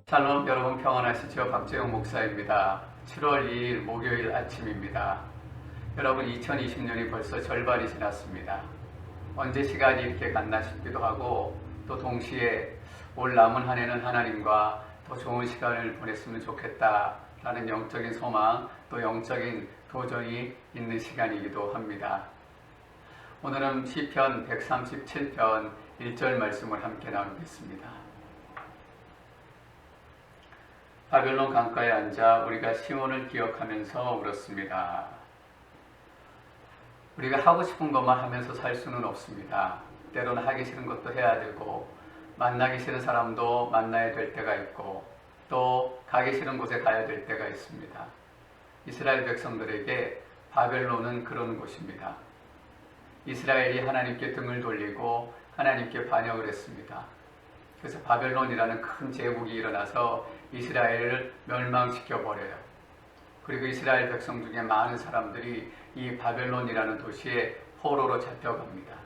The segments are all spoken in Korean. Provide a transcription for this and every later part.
샬롬, 여러분 평안하시죠? 박재영 목사입니다. 7월 2일 목요일 아침입니다. 여러분 2020년이 벌써 절반이 지났습니다. 언제 시간이 이렇게 갔나 싶기도 하고, 또 동시에 올 남은 한 해는 하나님과 더 좋은 시간을 보냈으면 좋겠다라는 영적인 소망, 또 영적인 도전이 있는 시간이기도 합니다. 오늘은 시편 137편 1절 말씀을 함께 나누겠습니다. 바벨론 강가에 앉아 우리가 시온을 기억하면서 울었습니다. 우리가 하고 싶은 것만 하면서 살 수는 없습니다. 때로는 하기 싫은 것도 해야 되고, 만나기 싫은 사람도 만나야 될 때가 있고, 또 가기 싫은 곳에 가야 될 때가 있습니다. 이스라엘 백성들에게 바벨론은 그런 곳입니다. 이스라엘이 하나님께 등을 돌리고 하나님께 반역을 했습니다. 그래서 바벨론이라는 큰 제국이 일어나서 이스라엘을 멸망시켜버려요. 그리고 이스라엘 백성 중에 많은 사람들이 이 바벨론이라는 도시에 포로로 잡혀갑니다.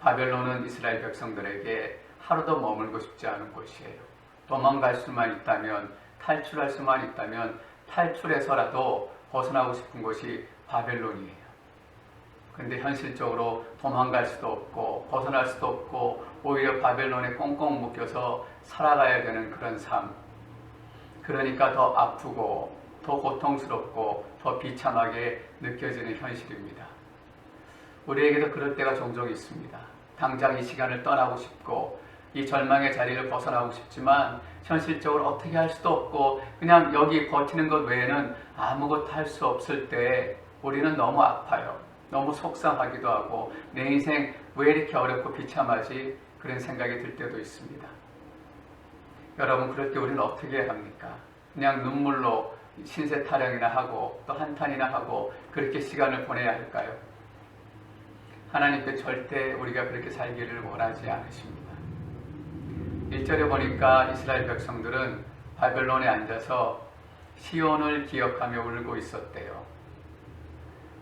바벨론은 이스라엘 백성들에게 하루도 머물고 싶지 않은 곳이에요. 도망갈 수만 있다면, 탈출할 수만 있다면 탈출해서라도 벗어나고 싶은 곳이 바벨론이에요. 근데 현실적으로 도망갈 수도 없고 벗어날 수도 없고 오히려 바벨론에 꽁꽁 묶여서 살아가야 되는 그런 삶. 그러니까 더 아프고 더 고통스럽고 더 비참하게 느껴지는 현실입니다. 우리에게도 그럴 때가 종종 있습니다. 당장 이 시간을 떠나고 싶고 이 절망의 자리를 벗어나고 싶지만 현실적으로 어떻게 할 수도 없고 그냥 여기 버티는 것 외에는 아무것도 할 수 없을 때 우리는 너무 아파요. 너무 속상하기도 하고 내 인생 왜 이렇게 어렵고 비참하지? 그런 생각이 들 때도 있습니다. 여러분, 그럴 때 우리는 어떻게 해야 합니까? 그냥 눈물로 신세 타령이나 하고 또 한탄이나 하고 그렇게 시간을 보내야 할까요? 하나님께 절대 우리가 그렇게 살기를 원하지 않으십니다. 1절에 보니까 이스라엘 백성들은 바벨론에 앉아서 시온을 기억하며 울고 있었대요.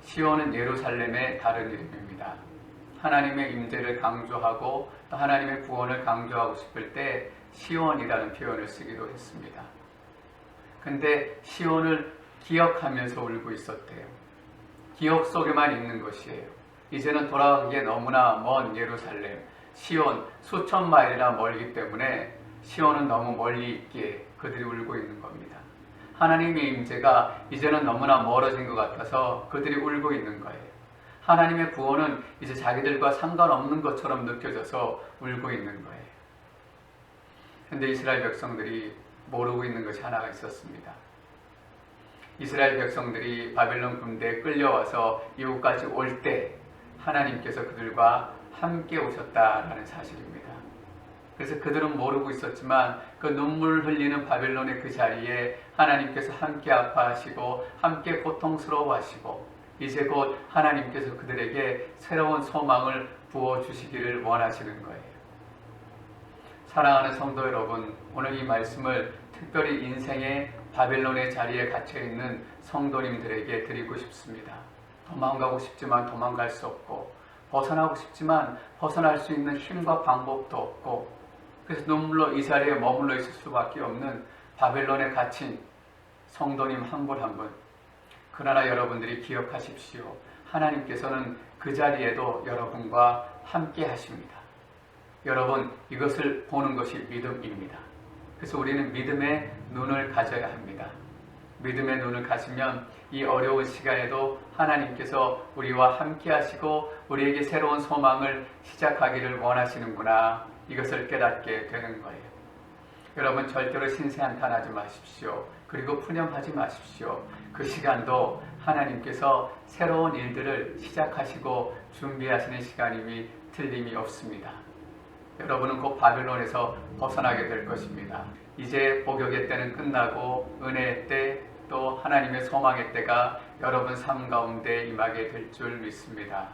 시온은 예루살렘의 다른 이름입니다. 하나님의 임재를 강조하고 또 하나님의 구원을 강조하고 싶을 때 시온이라는 표현을 쓰기도 했습니다. 근데 시온을 기억하면서 울고 있었대요. 기억 속에만 있는 것이에요. 이제는 돌아가기에 너무나 먼 예루살렘, 시온 수천 마일이나 멀기 때문에 시온은 너무 멀리 있기에 그들이 울고 있는 겁니다. 하나님의 임재가 이제는 너무나 멀어진 것 같아서 그들이 울고 있는 거예요. 하나님의 구원은 이제 자기들과 상관없는 것처럼 느껴져서 울고 있는 거예요. 그런데 이스라엘 백성들이 모르고 있는 것이 하나가 있었습니다. 이스라엘 백성들이 바벨론 군대에 끌려와서 이곳까지 올 때 하나님께서 그들과 함께 오셨다라는 사실입니다. 그래서 그들은 모르고 있었지만 그 눈물 흘리는 바벨론의 그 자리에 하나님께서 함께 아파하시고 함께 고통스러워하시고 이제 곧 하나님께서 그들에게 새로운 소망을 부어주시기를 원하시는 거예요. 사랑하는 성도 여러분, 오늘 이 말씀을 특별히 인생의 바벨론의 자리에 갇혀있는 성도님들에게 드리고 싶습니다. 도망가고 싶지만 도망갈 수 없고 벗어나고 싶지만 벗어날 수 있는 힘과 방법도 없고 그래서 눈물로 이 자리에 머물러 있을 수밖에 없는 바벨론에 갇힌 성도님 한 분 한 분. 그러나 여러분들이 기억하십시오. 하나님께서는 그 자리에도 여러분과 함께 하십니다. 여러분, 이것을 보는 것이 믿음입니다. 그래서 우리는 믿음의 눈을 가져야 합니다. 믿음의 눈을 가지면 이 어려운 시간에도 하나님께서 우리와 함께 하시고 우리에게 새로운 소망을 시작하기를 원하시는구나, 이것을 깨닫게 되는 거예요. 여러분, 절대로 신세한탄하지 마십시오. 그리고 푸념하지 마십시오. 그 시간도 하나님께서 새로운 일들을 시작하시고 준비하시는 시간임이 틀림이 없습니다. 여러분은 곧 바벨론에서 벗어나게 될 것입니다. 이제 복역의 때는 끝나고 은혜의 때, 또 하나님의 소망의 때가 여러분 삶 가운데 임하게 될 줄 믿습니다.